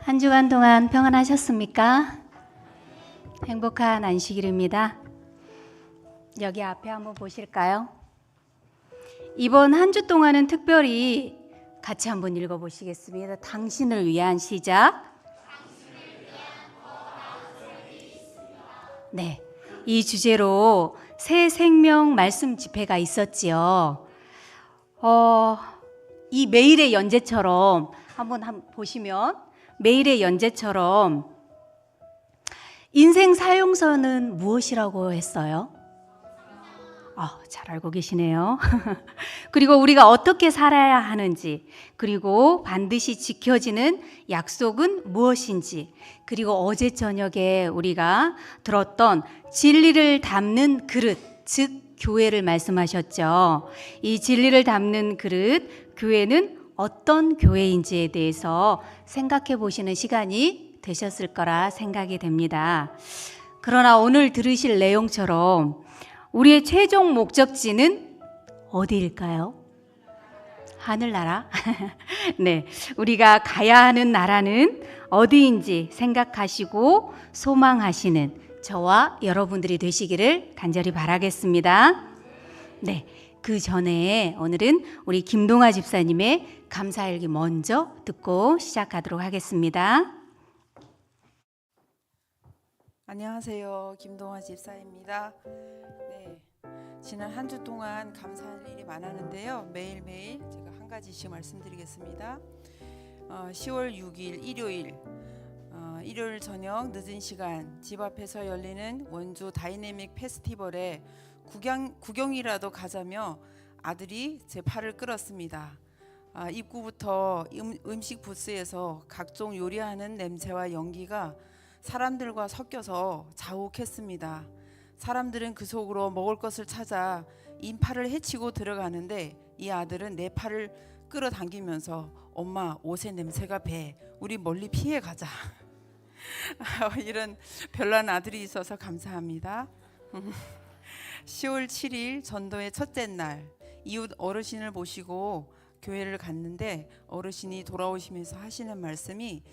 한 주간 동안 평안하셨습니까? 행복한 안식일입니다. 여기 앞에 한번 보실까요? 이번 한 주 동안은 특별히 같이 한번 읽어보시겠습니다. 당신을 위한 시작. 네, 이 주제로 새 생명 말씀 집회가 있었지요. 이 매일의 연재처럼 한번 보시면 매일의 연재처럼 인생 사용서는 무엇이라고 했어요? 잘 알고 계시네요. 그리고 우리가 어떻게 살아야 하는지, 그리고 반드시 지켜지는 약속은 무엇인지, 그리고 어제 저녁에 우리가 들었던 진리를 담는 그릇, 즉 교회를 말씀하셨죠. 이 진리를 담는 그릇, 교회는 어떤 교회인지에 대해서 생각해 보시는 시간이 되셨을 거라 생각이 됩니다. 그러나 오늘 들으실 내용처럼 우리의 최종 목적지는 어디일까요? 하늘나라? 네, 우리가 가야 하는 나라는 어디인지 생각하시고 소망하시는 저와 여러분들이 되시기를 간절히 바라겠습니다. 네, 그 전에 오늘은 우리 김동아 집사님의 감사일기 먼저 듣고 시작하도록 하겠습니다. 안녕하세요. 김동아 집사입니다. 네, 지난 한 주 동안 감사할 일이 많았는데요. 매일매일 제가 한 가지씩 말씀드리겠습니다. 10월 6일 일요일 저녁 늦은 시간 집 앞에서 열리는 원주 다이내믹 페스티벌에 구경이라도 가자며 아들이 제 팔을 끌었습니다. 입구부터 음식 부스에서 각종 요리하는 냄새와 연기가 사람들과 섞여서 자욱했습니다. 사람들은 그 속으로 먹을 것을 찾아 인파를 헤치고 들어가는데 이 아들은 내 팔을 끌어당기면서 엄마 옷의 냄새가 배, 우리 멀리 피해 가자. 이런 별난 아들이 있어서 감사합니다. 10월 7일 전도의 첫째 날 이웃 어르신을 모시고 교회를 갔는데 어르신이 돌아오시면서 하시는 말씀이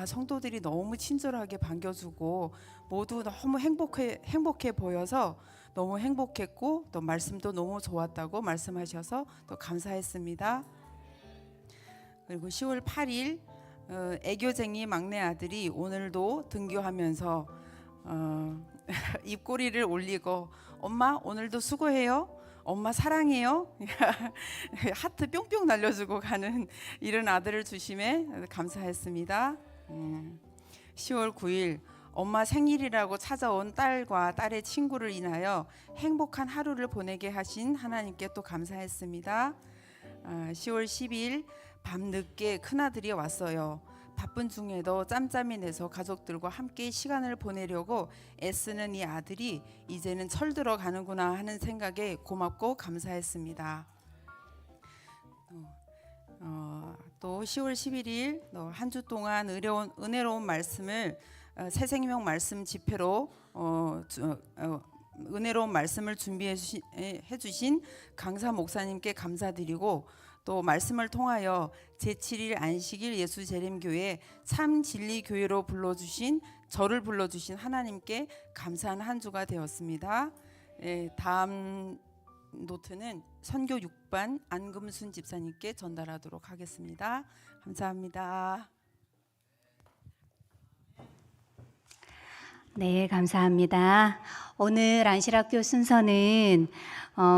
성도들이 너무 친절하게 반겨주고 모두 너무 행복해 보여서 너무 행복했고 또 말씀도 너무 좋았다고 말씀하셔서 또 감사했습니다. 그리고 10월 8일 애교쟁이 막내 아들이 오늘도 등교하면서 입꼬리를 올리고 엄마 오늘도 수고해요. 엄마 사랑해요. 하트 뿅뿅 날려주고 가는 이런 아들을 주심에 감사했습니다. 10월 9일 엄마 생일이라고 찾아온 딸과 딸의 친구를 인하여 행복한 하루를 보내게 하신 하나님께 또 감사했습니다. 10월 10일 밤늦게 큰아들이 왔어요. 바쁜 중에도 짬짬이 내서 가족들과 함께 시간을 보내려고 애쓰는 이 아들이 이제는 철들어 가는구나 하는 생각에 고맙고 감사했습니다. 또 10월 11일 한 주 동안 은혜로운 말씀을 새 생명 말씀 집회로 은혜로운 말씀을 준비해 주신 강사 목사님께 감사드리고 또 말씀을 통하여 제7일 안식일 예수재림교회 참 진리 교회로 저를 불러주신 하나님께 감사한 한 주가 되었습니다. 다음 노트는 선교 6반 안금순 집사님께 전달하도록 하겠습니다. 감사합니다. 네, 감사합니다. 오늘 안실학교 순서는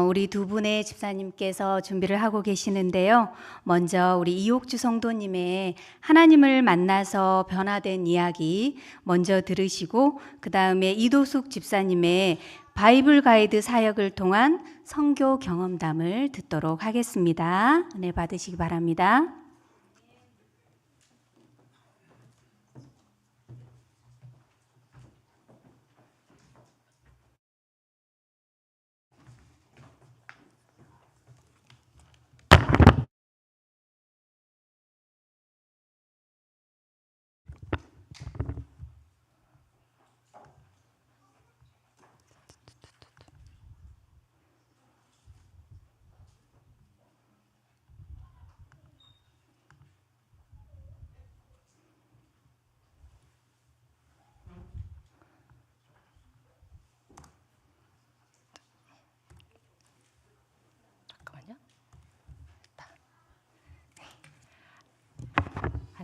우리 두 분의 집사님께서 준비를 하고 계시는데요. 먼저 우리 이옥주 성도님의 하나님을 만나서 변화된 이야기 먼저 들으시고 그 다음에 이도숙 집사님의 바이블 가이드 사역을 통한 선교 경험담을 듣도록 하겠습니다. 은혜 받으시기 바랍니다.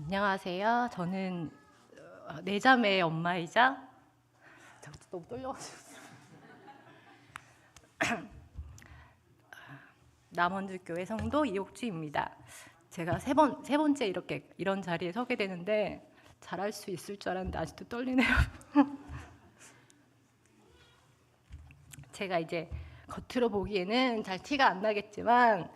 안녕하세요. 저는 네 자매의 엄마이자 너무 떨려가지고 남원주교회 성도 이옥주입니다. 제가 세 번째 이렇게 이런 자리에 서게 되는데 잘할 수 있을 줄 알았는데 아직도 떨리네요. 제가 이제 겉으로 보기에는 잘 티가 안 나겠지만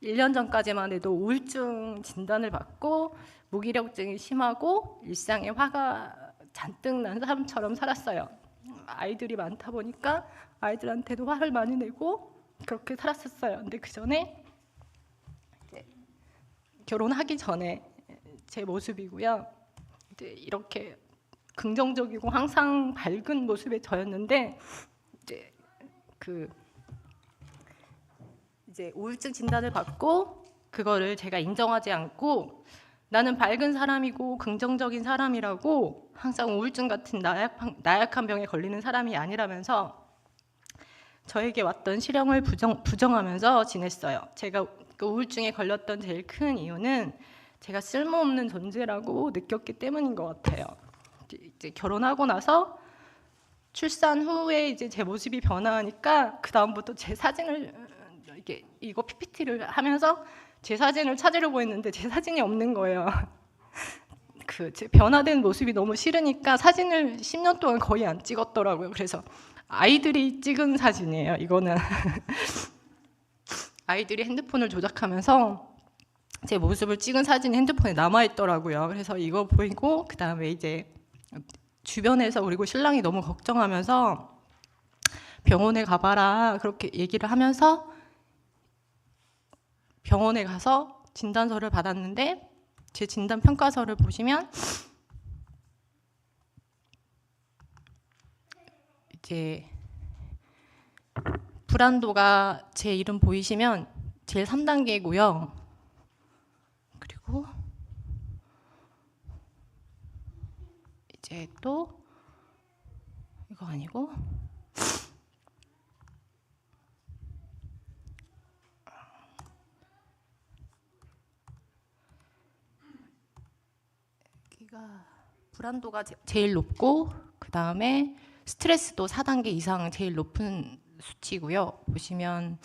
1년 전까지만 해도 우울증 진단을 받고 무기력증이 심하고 일상에 화가 잔뜩 난 사람처럼 살았어요. 아이들이 많다 보니까 아이들한테도 화를 많이 내고 그렇게 살았었어요. 근데 그 전에 이제 결혼하기 전에 제 모습이고요. 이제 이렇게 긍정적이고 항상 밝은 모습의 저였는데 이제 우울증 진단을 받고 그거를 제가 인정하지 않고 나는 밝은 사람이고 긍정적인 사람이라고 항상 우울증 같은 나약한 병에 걸리는 사람이 아니라면서 저에게 왔던 시련을 부정하면서 지냈어요. 제가 그 우울증에 걸렸던 제일 큰 이유는 제가 쓸모없는 존재라고 느꼈기 때문인 것 같아요. 이제 결혼하고 나서 출산 후에 이제 제 모습이 변화하니까 그 다음부터 제 사진을 이거 PPT를 하면서 제 사진을 찾으려고 했는데 제 사진이 없는 거예요. 제 변화된 모습이 너무 싫으니까 사진을 10년 동안 거의 안 찍었더라고요. 그래서 아이들이 찍은 사진이에요. 이거는 아이들이 핸드폰을 조작하면서 제 모습을 찍은 사진이 핸드폰에 남아 있더라고요. 그래서 이거 보이고 그 다음에 이제 주변에서 그리고 신랑이 너무 걱정하면서 병원에 가봐라 그렇게 얘기를 하면서 병원에 가서 진단서를 받았는데 제 진단 평가서를 보시면 이제 불안도가 제 이름 보이시면 제일 3단계고요. 그리고 이제 또 이거 아니고 불안도가 제일 높고 그 다음에 스트레스도 4단계 이상 제일 높은 수치고요. 보시면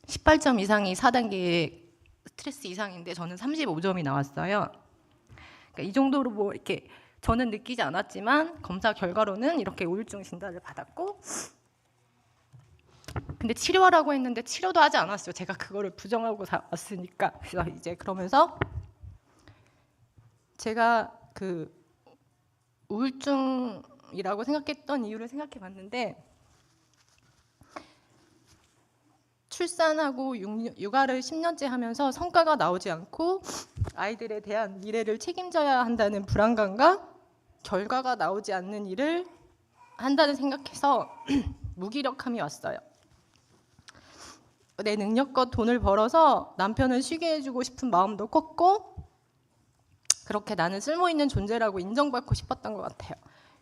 18점 이상이 4단계 스트레스 이상인데 저는 35점이 나왔어요. 그러니까 이 정도로 뭐 이렇게 저는 느끼지 않았지만 검사 결과로는 이렇게 우울증 진단을 받았고 근데 치료하라고 했는데 치료도 하지 않았어요. 제가 그거를 부정하고 왔으니까. 그래서 이제 그러면서 제가 그 우울증이라고 생각했던 이유를 생각해 봤는데 출산하고 육아를 10년째 하면서 성과가 나오지 않고 아이들에 대한 미래를 책임져야 한다는 불안감과 결과가 나오지 않는 일을 한다는 생각해서 무기력함이 왔어요. 내 능력껏 돈을 벌어서 남편을 쉬게 해주고 싶은 마음도 컸고 그렇게 나는 쓸모있는 존재라고 인정받고 싶었던 것 같아요.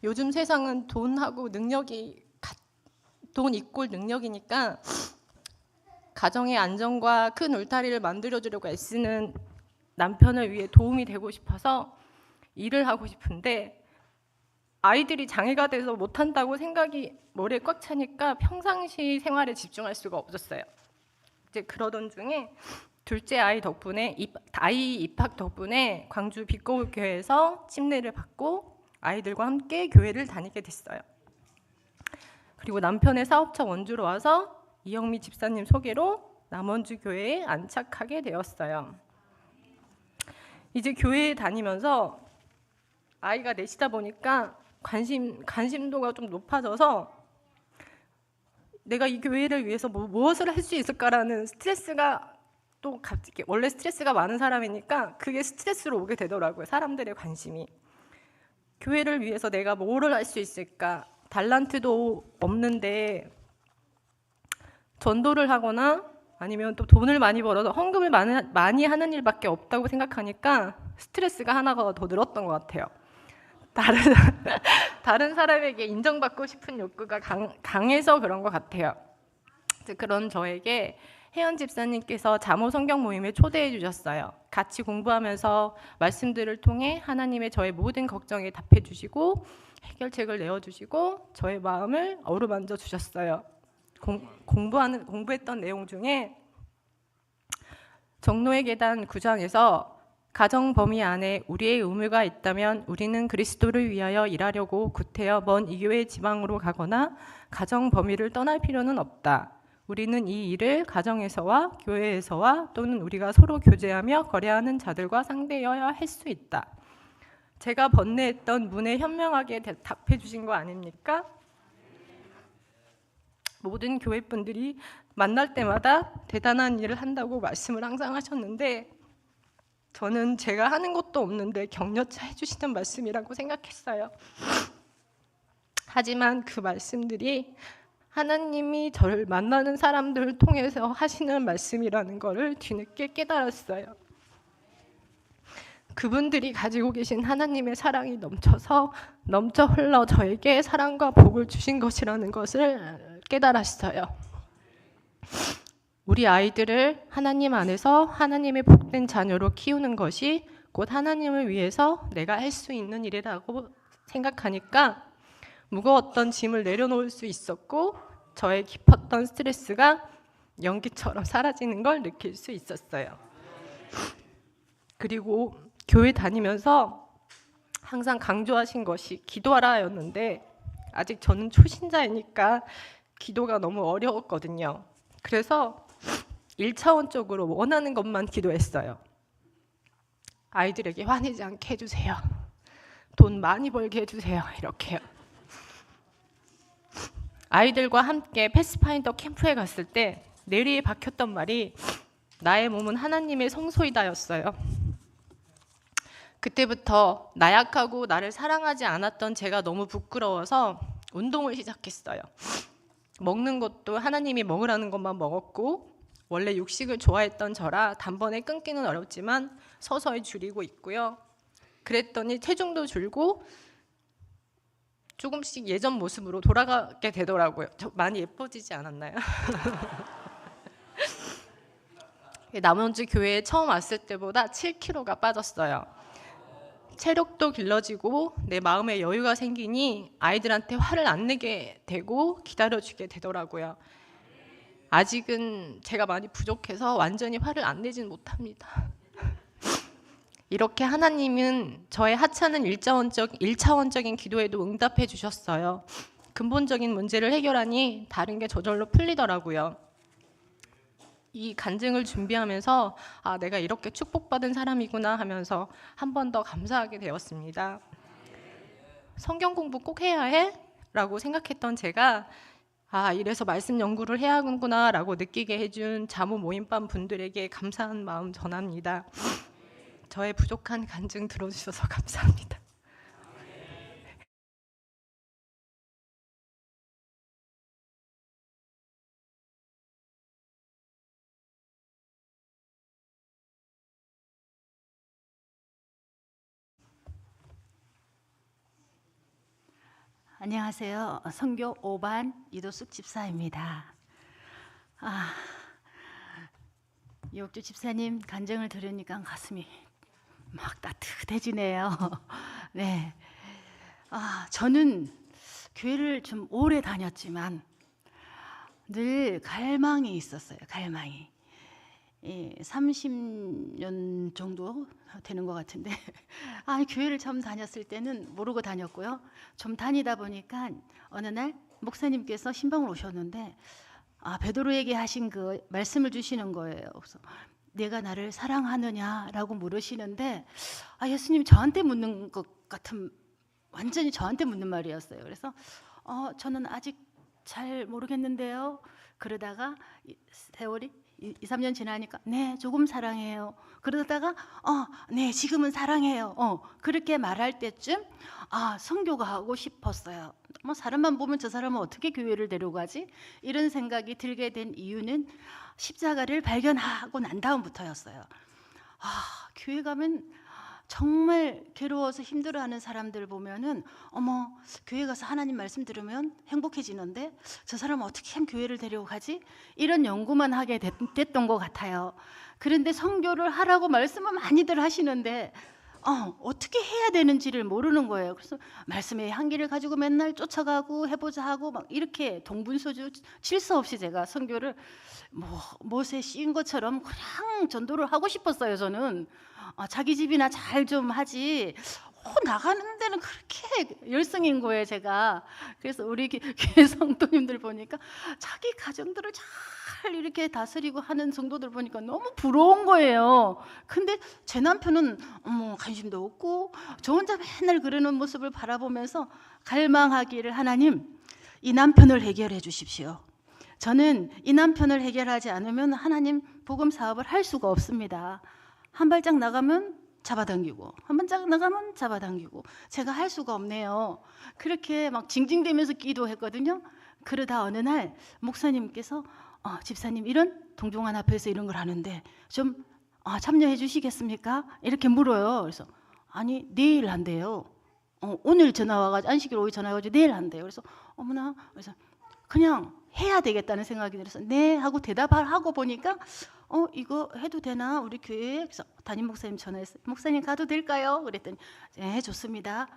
요즘 세상은 돈하고 능력이 돈 이꼴 능력이니까 가정의 안정과 큰 울타리를 만들어주려고 애쓰는 남편을 위해 도움이 되고 싶어서 일을 하고 싶은데 아이들이 장애가 돼서 못한다고 생각이 머리에 꽉 차니까 평상시 생활에 집중할 수가 없었어요. 이제 그러던 중에 둘째 아이 덕분에 아이 입학 덕분에 광주 빛거울교회에서 침례를 받고 아이들과 함께 교회를 다니게 됐어요. 그리고 남편의 사업처 원주로 와서 이영미 집사님 소개로 남원주 교회에 안착하게 되었어요. 이제 교회에 다니면서 아이가 넷이다 보니까 관심도가 좀 높아져서 내가 이 교회를 위해서 무엇을 할 수 있을까라는 스트레스가 또 갑자기 원래 스트레스가 많은 사람이니까 그게 스트레스로 오게 되더라고요. 사람들의 관심이. 교회를 위해서 내가 뭐를 할 수 있을까? 달란트도 없는데 전도를 하거나 아니면 또 돈을 많이 벌어서 헌금을 많이 하는 일밖에 없다고 생각하니까 스트레스가 하나가 더 늘었던 것 같아요. 다른 사람에게 인정받고 싶은 욕구가 강해서 그런 것 같아요. 그런 저에게 혜연 집사님께서 잠오 성경 모임에 초대해 주셨어요. 같이 공부하면서 말씀들을 통해 하나님의 저의 모든 걱정에 답해 주시고 해결책을 내어 주시고 저의 마음을 어루만져 주셨어요. 공부했던 내용 중에 정노의 계단 9장에서 가정 범위 안에 우리의 의무가 있다면 우리는 그리스도를 위하여 일하려고 구태여 먼 이교회 지방으로 가거나 가정 범위를 떠날 필요는 없다. 우리는 이 일을 가정에서와 교회에서와 또는 우리가 서로 교제하며 거래하는 자들과 상대해야 할 수 있다. 제가 번뇌했던 문에 현명하게 답해 주신 거 아닙니까? 모든 교회 분들이 만날 때마다 대단한 일을 한다고 말씀을 항상 하셨는데 저는 제가 하는 것도 없는데 격려차 해주시는 말씀이라고 생각했어요. 하지만 그 말씀들이 하나님이 저를 만나는 사람들을 통해서 하시는 말씀이라는 것을 뒤늦게 깨달았어요. 그분들이 가지고 계신 하나님의 사랑이 넘쳐 흘러 저에게 사랑과 복을 주신 것이라는 것을 깨달았어요. 우리 아이들을 하나님 안에서 하나님의 복된 자녀로 키우는 것이 곧 하나님을 위해서 내가 할 수 있는 일이라고 생각하니까 무거웠던 짐을 내려놓을 수 있었고 저의 깊었던 스트레스가 연기처럼 사라지는 걸 느낄 수 있었어요. 그리고 교회 다니면서 항상 강조하신 것이 기도하라였는데 아직 저는 초신자이니까 기도가 너무 어려웠거든요. 그래서 1차원적으로 원하는 것만 기도했어요. 아이들에게 화내지 않게 해주세요. 돈 많이 벌게 해주세요. 이렇게요. 아이들과 함께 패스파인더 캠프에 갔을 때 뇌리에 박혔던 말이 나의 몸은 하나님의 성소이다였어요. 그때부터 나약하고 나를 사랑하지 않았던 제가 너무 부끄러워서 운동을 시작했어요. 먹는 것도 하나님이 먹으라는 것만 먹었고 원래 육식을 좋아했던 저라 단번에 끊기는 어렵지만 서서히 줄이고 있고요. 그랬더니 체중도 줄고 조금씩 예전 모습으로 돌아가게 되더라고요. 저 많이 예뻐지지 않았나요? 남원주 교회에 처음 왔을 때보다 7kg가 빠졌어요. 체력도 길러지고 내 마음에 여유가 생기니 아이들한테 화를 안 내게 되고 기다려주게 되더라고요. 아직은 제가 많이 부족해서 완전히 화를 안 내진 못합니다. 이렇게 하나님은 저의 하찮은 1차원적인 기도에도 응답해 주셨어요. 근본적인 문제를 해결하니 다른 게 저절로 풀리더라고요. 이 간증을 준비하면서 아, 내가 이렇게 축복받은 사람이구나 하면서 한 번 더 감사하게 되었습니다. 성경 공부 꼭 해야 해? 라고 생각했던 제가 아, 이래서 말씀 연구를 해야 하는구나 라고 느끼게 해준 자모 모임반 분들에게 감사한 마음 전합니다. 저의 부족한 간증 들어주셔서 감사합니다. 안녕하세요. 선교 5반 이도숙 집사입니다. 이옥주 집사님 간증을 들으니까 가슴이 막 따뜻해지네요. 네. 저는 교회를 좀 오래 다녔지만 늘 갈망이 있었어요. 갈망이. 30년 정도 되는 것 같은데 교회를 처음 다녔을 때는 모르고 다녔고요. 좀 다니다 보니까 어느 날 목사님께서 신방을 오셨는데 베드로에게 하신 그 말씀을 주시는 거예요. 그래서 내가 나를 사랑하느냐라고 물으시는데 예수님 저한테 묻는 것 같은 완전히 저한테 묻는 말이었어요. 그래서 저는 아직 잘 모르겠는데요. 그러다가 세월이 2, 3년 지나니까 네 조금 사랑해요. 그러다가 네 지금은 사랑해요. 그렇게 말할 때쯤 선교가 하고 싶었어요. 뭐 사람만 보면 저 사람은 어떻게 교회를 데려가지? 이런 생각이 들게 된 이유는 십자가를 발견하고 난 다음부터였어요. 교회 가면 정말 괴로워서 힘들어하는 사람들 보면은 어머 교회 가서 하나님 말씀 들으면 행복해지는데 저 사람은 어떻게 하면 교회를 데려가지? 이런 연구만 하게 됐던 것 같아요. 그런데 선교를 하라고 말씀을 많이들 하시는데 어떻게 해야 되는지를 모르는 거예요. 그래서 말씀의 향기를 가지고 맨날 쫓아가고 해보자 하고 막 이렇게 동분서주 칠 수 없이 제가 선교를 못에 씌인 것처럼 그냥 전도를 하고 싶었어요. 저는 자기 집이나 잘 좀 하지 나가는 데는 그렇게 열성인 거예요, 제가. 그래서 우리 교회 성도님들 보니까 자기 가정들을 잘 이렇게 다스리고 하는 성도들 보니까 너무 부러운 거예요. 근데 제 남편은 관심도 없고 저 혼자 맨날 그러는 모습을 바라보면서 갈망하기를, 하나님 이 남편을 해결해 주십시오. 저는 이 남편을 해결하지 않으면 하나님 복음 사업을 할 수가 없습니다. 한 발짝 나가면 잡아당기고 한 발짝 나가면 잡아당기고 제가 할 수가 없네요. 그렇게 막 징징대면서 기도했거든요. 그러다 어느 날 목사님께서 집사님 이런 동종한 앞에서 이런 걸 하는데 좀 참여해 주시겠습니까? 이렇게 물어요. 그래서 아니 내일 한대요. 오늘 전화 와가지고 안식일 오후 전화 와가지고 내일 한대요. 그래서 어머나, 그래서 그냥 해야 되겠다는 생각이 들어서 네 하고 대답을 하고 보니까 이거 해도 되나 우리 교회에? 그래서 담임 목사님 전화했어요. 목사님 가도 될까요? 그랬더니 네 좋습니다.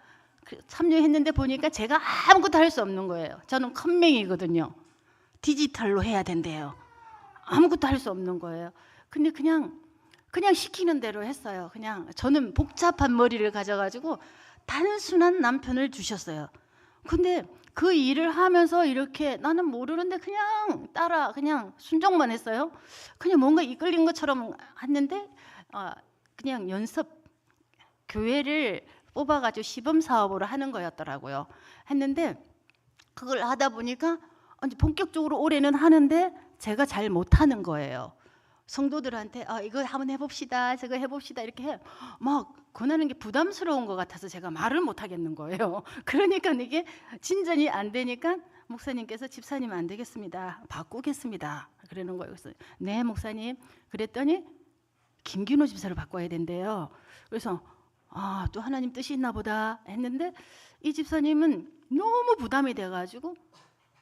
참여했는데 보니까 제가 아무것도 할 수 없는 거예요. 저는 컴맹이거든요. 디지털로 해야 된대요. 아무것도 할 수 없는 거예요. 근데 그냥 시키는 대로 했어요. 그냥 저는 복잡한 머리를 가져가지고 단순한 남편을 주셨어요. 근데 그 일을 하면서 이렇게 나는 모르는데 그냥 따라 그냥 순종만 했어요. 그냥 뭔가 이끌린 것처럼 했는데 그냥 연습 교회를 뽑아가지고 시범 사업으로 하는 거였더라고요. 했는데 그걸 하다 보니까 이제 본격적으로 올해는 하는데 제가 잘 못하는 거예요. 성도들한테 이거 한번 해봅시다, 저거 해봅시다 이렇게 막 권하는 게 부담스러운 것 같아서 제가 말을 못 하겠는 거예요. 그러니까 이게 진전이 안 되니까 목사님께서 집사님 안 되겠습니다, 바꾸겠습니다 그러는 거예요. 그래서 네 목사님. 그랬더니 김균호 집사를 바꿔야 된대요. 그래서 또 하나님 뜻이 있나 보다 했는데 이 집사님은 너무 부담이 돼가지고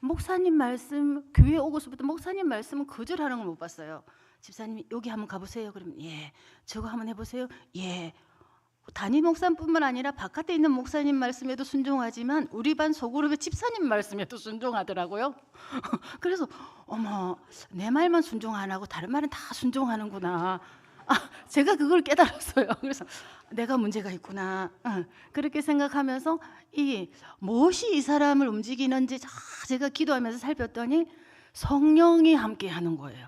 목사님 말씀, 교회 오고서부터 목사님 말씀은 거절하는 걸 못 봤어요. 집사님이 여기 한번 가보세요. 그러면 예. 저거 한번 해보세요. 예. 담임 목사뿐만 아니라 바깥에 있는 목사님 말씀에도 순종하지만 우리 반 소그룹의 집사님 말씀에도 순종하더라고요. 그래서 어머 내 말만 순종 안 하고 다른 말은 다 순종하는구나. 제가 그걸 깨달았어요. 그래서 내가 문제가 있구나. 그렇게 생각하면서 무엇이 이 사람을 움직이는지 제가 기도하면서 살폈더니 성령이 함께 하는 거예요.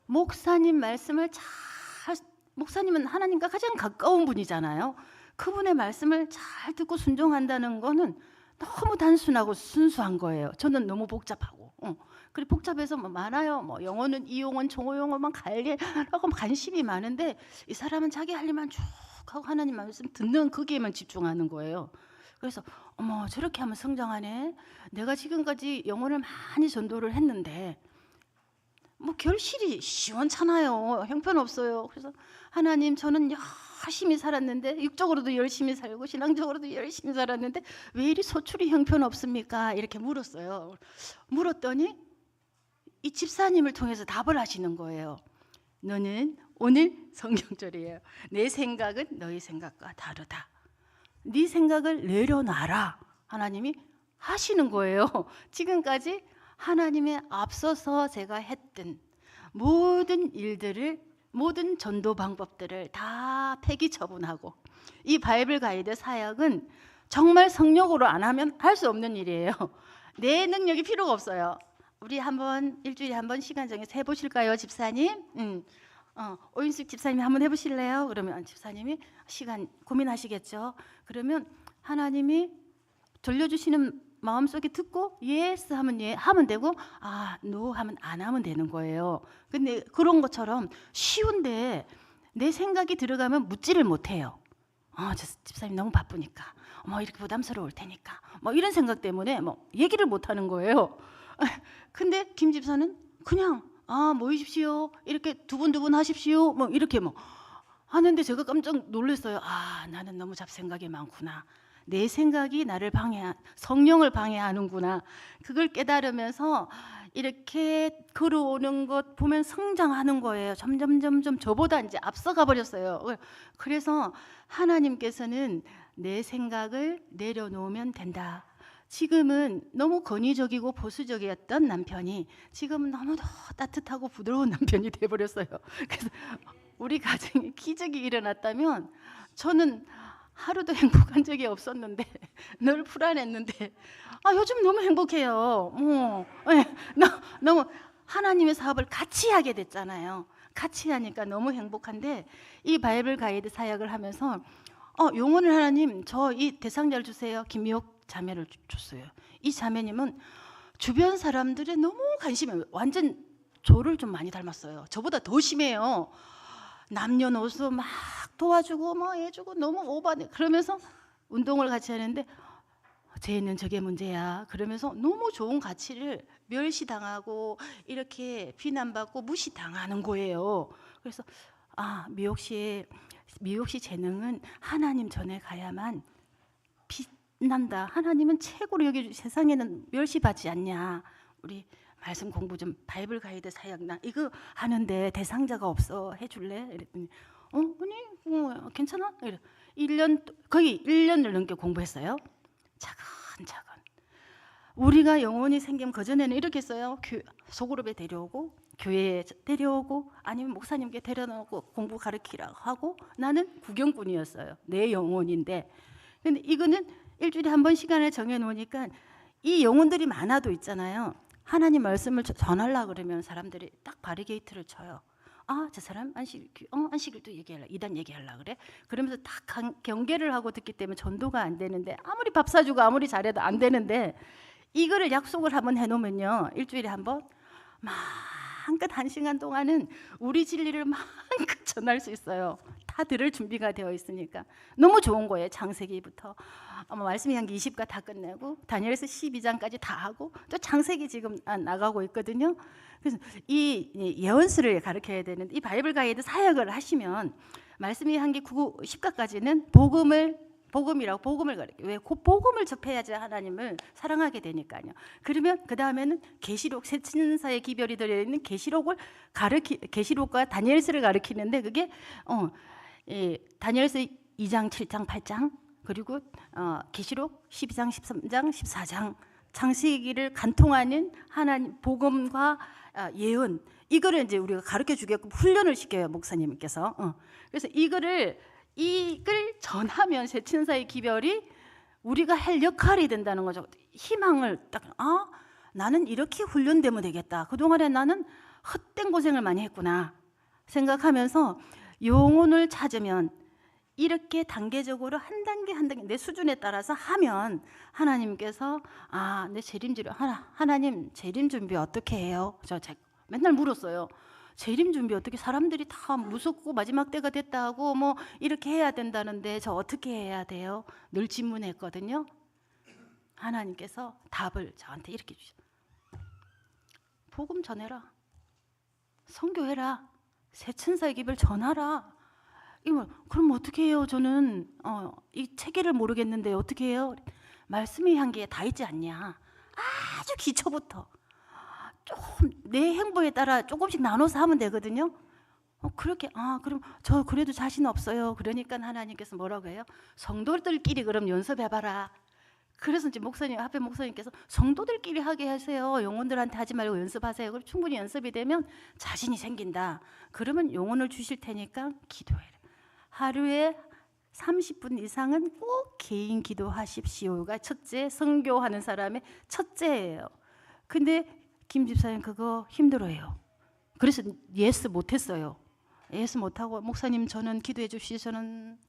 목사님 말씀을 목사님은 하나님과 가장 가까운 분이잖아요. 그분의 말씀을 잘 듣고 순종한다는 거는 너무 단순하고 순수한 거예요. 저는 너무 복잡하고 그리고 복잡해서 많아요. 영어는 이용원, 종어용어만 하고 관심이 많은데 이 사람은 자기 할 일만 쭉 하고 하나님 말씀 듣는 거기에만 집중하는 거예요. 그래서 어머 저렇게 하면 성장하네. 내가 지금까지 영어를 많이 전도를 했는데 결실이 시원찮아요. 형편없어요. 그래서 하나님 저는 열심히 살았는데 육적으로도 열심히 살고 신앙적으로도 열심히 살았는데 왜 이리 소출이 형편없습니까? 이렇게 물었어요. 물었더니 이 집사님을 통해서 답을 하시는 거예요. 너는 오늘 성경절이에요. 내 생각은 너희 생각과 다르다. 네 생각을 내려놔라. 하나님이 하시는 거예요. 지금까지 하나님의 앞서서 제가 했던 모든 일들을, 모든 전도 방법들을 다 폐기 처분하고 이 바이블 가이드 사역은 정말 성령으로 안 하면 할 수 없는 일이에요. 내 능력이 필요가 없어요. 우리 한번 일주일에 한번 시간 정해서 해보실까요, 집사님? 오인숙 집사님이 한번 해보실래요? 그러면 집사님이 시간 고민하시겠죠. 그러면 하나님이 들려주시는 마음속에 듣고 예스 하면 예 하면 되고 노 하면 안 하면 되는 거예요. 근데 그런 것처럼 쉬운데 내 생각이 들어가면 묻지를 못해요. 저 집사님 너무 바쁘니까 이렇게 부담스러울 테니까 이런 생각 때문에 얘기를 못 하는 거예요. 근데 김 집사는 그냥 모이십시오. 이렇게 두 분 하십시오. 이렇게 하는데 제가 깜짝 놀랐어요. 아, 나는 너무 잡생각이 많구나. 내 생각이 나를 성령을 방해하는구나. 그걸 깨달으면서 이렇게 걸어오는 것 보면 성장하는 거예요. 점점 저보다 이제 앞서가 버렸어요. 그래서 하나님께서는 내 생각을 내려놓으면 된다. 지금은 너무 권위적이고 보수적이었던 남편이 지금은 너무 따뜻하고 부드러운 남편이 돼버렸어요. 그래서 우리 가정에 기적이 일어났다면 저는 하루도 행복한 적이 없었는데 늘 불안했는데 요즘 너무 행복해요. 너무 하나님의 사업을 같이 하게 됐잖아요. 같이 하니까 너무 행복한데 이 바이블 가이드 사역을 하면서 용원을 하나님 저 이 대상자를 주세요. 김미옥 자매를 줬어요. 이 자매님은 주변 사람들의 너무 관심이 완전 저를 좀 많이 닮았어요. 저보다 더 심해요. 남녀노소 막 도와주고 뭐 해주고 너무 오바네. 그러면서 운동을 같이 하는데 쟤는 저게 문제야. 그러면서 너무 좋은 가치를 멸시당하고 이렇게 비난받고 무시당하는 거예요. 그래서 미옥 씨 재능은 하나님 전에 가야만 빛난다. 하나님은 최고로 여기 세상에는 멸시받지 않냐. 우리 말씀 공부 좀 바이블 가이드 사역 나 이거 하는데 대상자가 없어 해줄래? 이랬더니 언니 괜찮아? 이래. 1년 거의 1년을 넘게 공부했어요. 차근차근 우리가 영혼이 생기면 그전에는 이렇게 했어요. 소그룹에 데려오고 교회에 데려오고 아니면 목사님께 데려놓고 공부 가르치라고 하고 나는 구경꾼이었어요. 내 영혼인데 근데 이거는 일주일에 한 번 시간을 정해놓으니까 이 영혼들이 많아도 있잖아요. 하나님 말씀을 전하려고 그러면 사람들이 딱 바리게이트를 쳐요. 저 사람 안식일도 얘기하려, 이단 얘기하려 그래? 그러면서 딱 경계를 하고 듣기 때문에 전도가 안 되는데 아무리 밥 사주고 아무리 잘해도 안 되는데 이거를 약속을 한번 해놓으면요. 일주일에 한 번 마음껏 1시간 동안은 우리 진리를 마음껏 전할 수 있어요. 다 들을 준비가 되어 있으니까 너무 좋은 거예요. 창세기부터 말씀의 향기 20가 다 끝내고 다니엘서 12장까지 다 하고 또 창세기 지금 나가고 있거든요. 그래서 이 예언서를 가르쳐야 되는데 이 바이블 가이드 사역을 하시면 말씀의 향기 9, 10가까지는 복음을 가르쳐요. 왜? 그 복음을 접해야지 하나님을 사랑하게 되니까요. 그러면 그 다음에는 계시록 새 천사의 기별이 들어있는 계시록과 다니엘서를 가르치는데 그게 다니엘서 2장, 7장, 8장 그리고 계시록 12장, 13장, 14장 창세기를 간통하는 하나님 복음과 예언 이거를 이제 우리가 가르쳐 주겠고 훈련을 시켜요 목사님께서. 그래서 이걸 전하면 새 천사의 기별이 우리가 할 역할이 된다는 거죠. 희망을 딱 나는 이렇게 훈련되면 되겠다. 그동안에 나는 헛된 고생을 많이 했구나 생각하면서 영혼을 찾으면 이렇게 단계적으로 한 단계 내 수준에 따라서 하면 하나님께서 내 재림 준비 하나님 재림 준비 어떻게 해요? 제가 맨날 물었어요. 재림 준비 어떻게 사람들이 다 무섭고 마지막 때가 됐다 하고 뭐 이렇게 해야 된다는데 저 어떻게 해야 돼요? 늘 질문했거든요. 하나님께서 답을 저한테 이렇게 주셔. 복음 전해라. 선교해라. 새 천사의 기별 전하라. 그럼 어떻게 해요? 저는 이 체계를 모르겠는데 어떻게 해요? 말씀의 향기에 다 있지 않냐. 아주 기초부터 좀 내 행보에 따라 조금씩 나눠서 하면 되거든요. 그렇게 그럼 저 그래도 자신 없어요. 그러니까 하나님께서 뭐라고 해요? 성도들끼리 그럼 연습해봐라. 그래서 이제 목사님께서 성도들끼리 하게 하세요. 영혼들한테 하지 말고 연습하세요. 그럼 충분히 연습이 되면 자신이 생긴다. 그러면 영혼을 주실 테니까 기도해라. 하루에 30분 이상은 꼭 개인 기도하십시오가 첫째, 선교하는 사람의 첫째예요. 근데 김 집사님 그거 힘들어요. 그래서 예스 못했어요. 예스 못하고 목사님 저는 기도해 주시오. 저는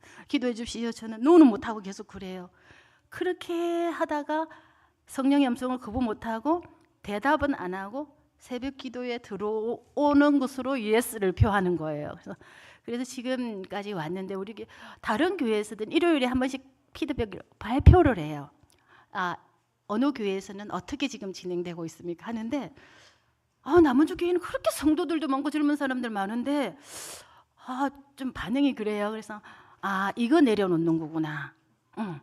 노는 못하고 계속 그래요. 그렇게 하다가 성령의 음성을 거부 못하고 대답은 안 하고 새벽 기도에 들어오는 것으로 예스를 표하는 거예요. 그래서 지금까지 왔는데 우리 다른 교회에서든 일요일에 한 번씩 피드백 발표를 해요. 어느 교회에서는 어떻게 지금 진행되고 있습니까? 하는데 남은주 교회는 그렇게 성도들도 많고 젊은 사람들 많은데 좀 반응이 그래요. 그래서 이거 내려놓는 거구나. 응.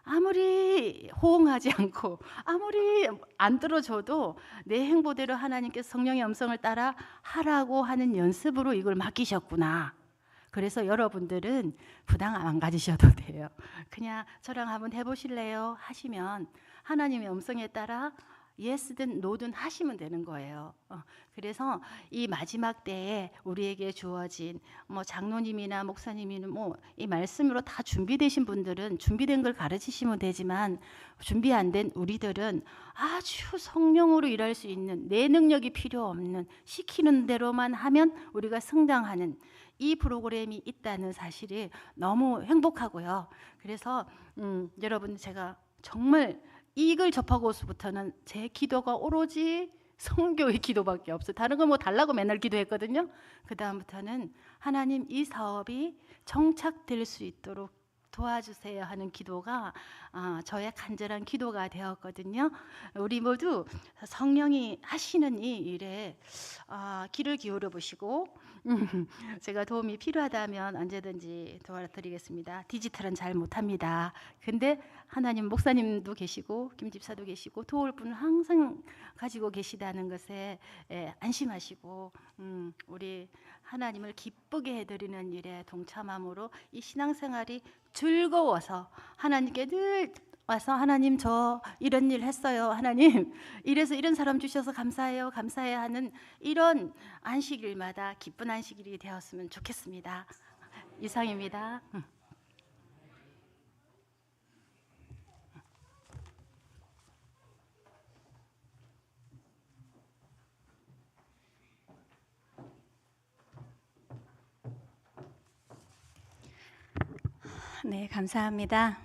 아무리 호응하지 않고 아무리 안 들어줘도 내 행보대로 하나님께서 성령의 음성을 따라 하라고 하는 연습으로 이걸 맡기셨구나. 그래서 여러분들은 부담 안 가지셔도 돼요. 그냥 저랑 한번 해보실래요? 하시면 하나님의 음성에 따라 예스든 노든 하시면 되는 거예요. 그래서 이 마지막 때에 우리에게 주어진 장로님이나 목사님이나 이 말씀으로 다 준비되신 분들은 준비된 걸 가르치시면 되지만 준비 안 된 우리들은 아주 성령으로 일할 수 있는 내 능력이 필요 없는 시키는 대로만 하면 우리가 성장하는 이 프로그램이 있다는 사실이 너무 행복하고요. 그래서 여러분 제가 정말 이걸 접하고서부터는 제 기도가 오로지 성교의 기도밖에 없어요. 다른 거 달라고 맨날 기도했거든요. 그 다음부터는 하나님 이 사업이 정착될 수 있도록 도와주세요 하는 기도가 저의 간절한 기도가 되었거든요. 우리 모두 성령이 하시는 이 일에 귀를 기울여 보시고 제가 도움이 필요하다면 언제든지 도와드리겠습니다. 디지털은 잘 못합니다. 근데 하나님 목사님도 계시고 김 집사도 계시고 도울 분을 항상 가지고 계시다는 것에 안심하시고 우리 하나님을 기쁘게 해드리는 일에 동참함으로 이 신앙생활이 즐거워서 하나님께 늘 와서 하나님 저 이런 일 했어요. 하나님 이래서 이런 사람 주셔서 감사해요. 감사해야 하는 이런 안식일마다 기쁜 안식일이 되었으면 좋겠습니다. 이상입니다. 네, 감사합니다.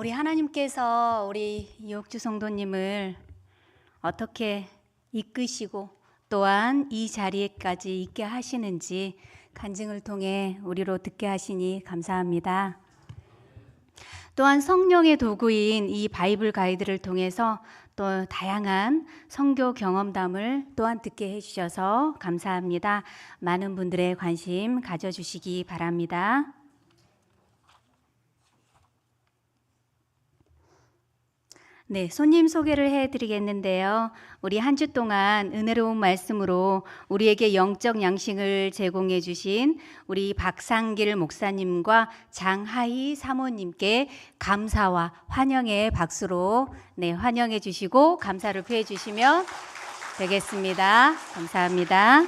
우리 하나님께서 우리 이옥주 성도님을 어떻게 이끄시고 또한 이 자리에까지 있게 하시는지 간증을 통해 우리로 듣게 하시니 감사합니다. 또한 성령의 도구인 이 바이블 가이드를 통해서 또 다양한 선교 경험담을 또한 듣게 해주셔서 감사합니다. 많은 분들의 관심 가져주시기 바랍니다. 네, 손님 소개를 해드리겠는데요. 우리 한 주 동안 은혜로운 말씀으로 우리에게 영적 양식을 제공해 주신 우리 박상길 목사님과 장하희 사모님께 감사와 환영의 박수로 환영해 주시고 감사를 표해 주시면 되겠습니다. 감사합니다.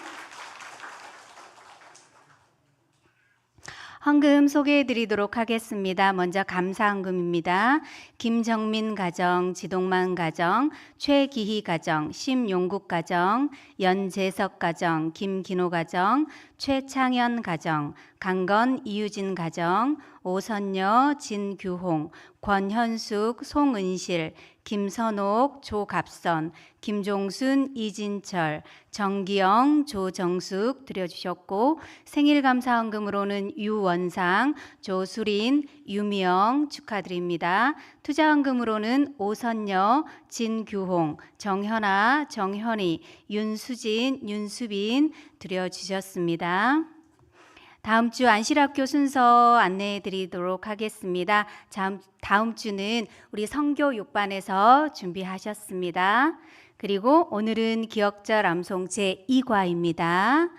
헌금 소개해 드리도록 하겠습니다. 먼저 감사헌금입니다. 김정민 가정, 지동만 가정, 최기희 가정, 심용국 가정, 연재석 가정, 김기노 가정, 최창현 가정, 강건 이유진 가정, 오선녀, 진규홍, 권현숙, 송은실, 김선옥, 조갑선, 김종순, 이진철, 정기영, 조정숙 드려주셨고 생일 감사헌금으로는 유원상, 조수린, 유미영 축하드립니다. 투자헌금으로는 오선녀, 진규홍, 정현아, 정현이, 윤수진, 윤수빈 드려주셨습니다. 다음 주 안실학교 순서 안내해 드리도록 하겠습니다. 다음 주는 우리 성교 6반에서 준비하셨습니다. 그리고 오늘은 기억절 암송 제2과입니다.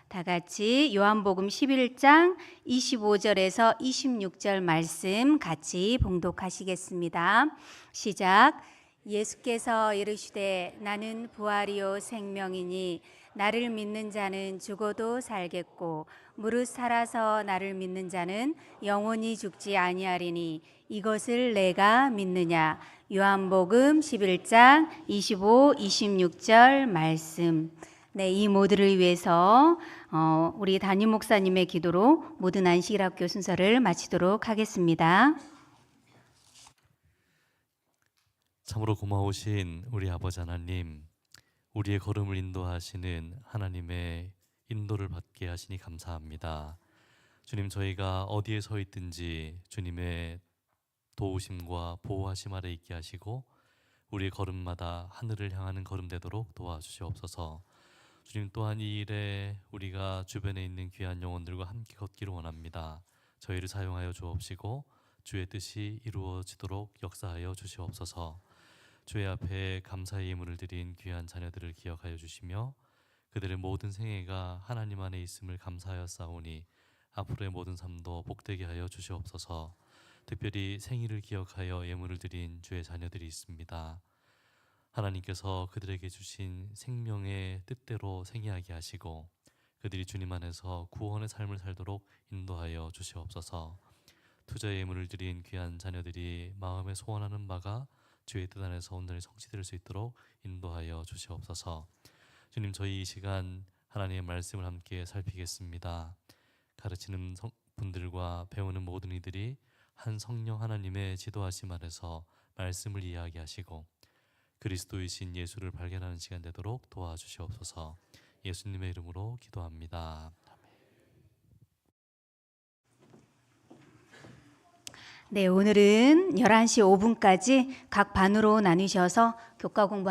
다 같이 요한복음 11장 25절에서 26절 말씀 같이 봉독하시겠습니다. 시작. 예수께서 이르시되 나는 부활이요 생명이니 나를 믿는 자는 죽어도 살겠고 무릇 살아서 나를 믿는 자는 영원히 죽지 아니하리니 이것을 내가 믿느냐. 요한복음 11장 25, 26절 말씀. 네, 이 모두를 위해서 우리 담임 목사님의 기도로 모든 안식일학교 순서를 마치도록 하겠습니다. 참으로 고마우신 우리 아버지 하나님, 우리의 걸음을 인도하시는 하나님의 인도를 받게 하시니 감사합니다. 주님, 저희가 어디에 서 있든지 주님의 도우심과 보호하심 아래 있게 하시고 우리의 걸음마다 하늘을 향하는 걸음 되도록 도와주시옵소서. 주님 또한 이 일에 우리가 주변에 있는 귀한 영혼들과 함께 걷기를 원합니다. 저희를 사용하여 주옵시고 주의 뜻이 이루어지도록 역사하여 주시옵소서. 주의 앞에 감사의 예물을 드린 귀한 자녀들을 기억하여 주시며 그들의 모든 생애가 하나님 안에 있음을 감사하였사오니 앞으로의 모든 삶도 복되게 하여 주시옵소서. 특별히 생일을 기억하여 예물을 드린 주의 자녀들이 있습니다. 하나님께서 그들에게 주신 생명의 뜻대로 생애하게 하시고 그들이 주님 안에서 구원의 삶을 살도록 인도하여 주시옵소서. 투자의 예물을 드린 귀한 자녀들이 마음에 소원하는 바가 주의 뜻 안에서 온전히 성취될 수 있도록 인도하여 주시옵소서. 주님, 저희 이 시간 하나님의 말씀을 함께 살피겠습니다. 가르치는 분들과 배우는 모든 이들이 한 성령 하나님의 지도하심 아래서 말씀을 이해하게 하시고 그리스도이신 예수를 발견하는 시간 되도록 도와주시옵소서. 예수님의 이름으로 기도합니다. 네, 오늘은 11시 5분까지 각 반으로 나누셔서 교과 공부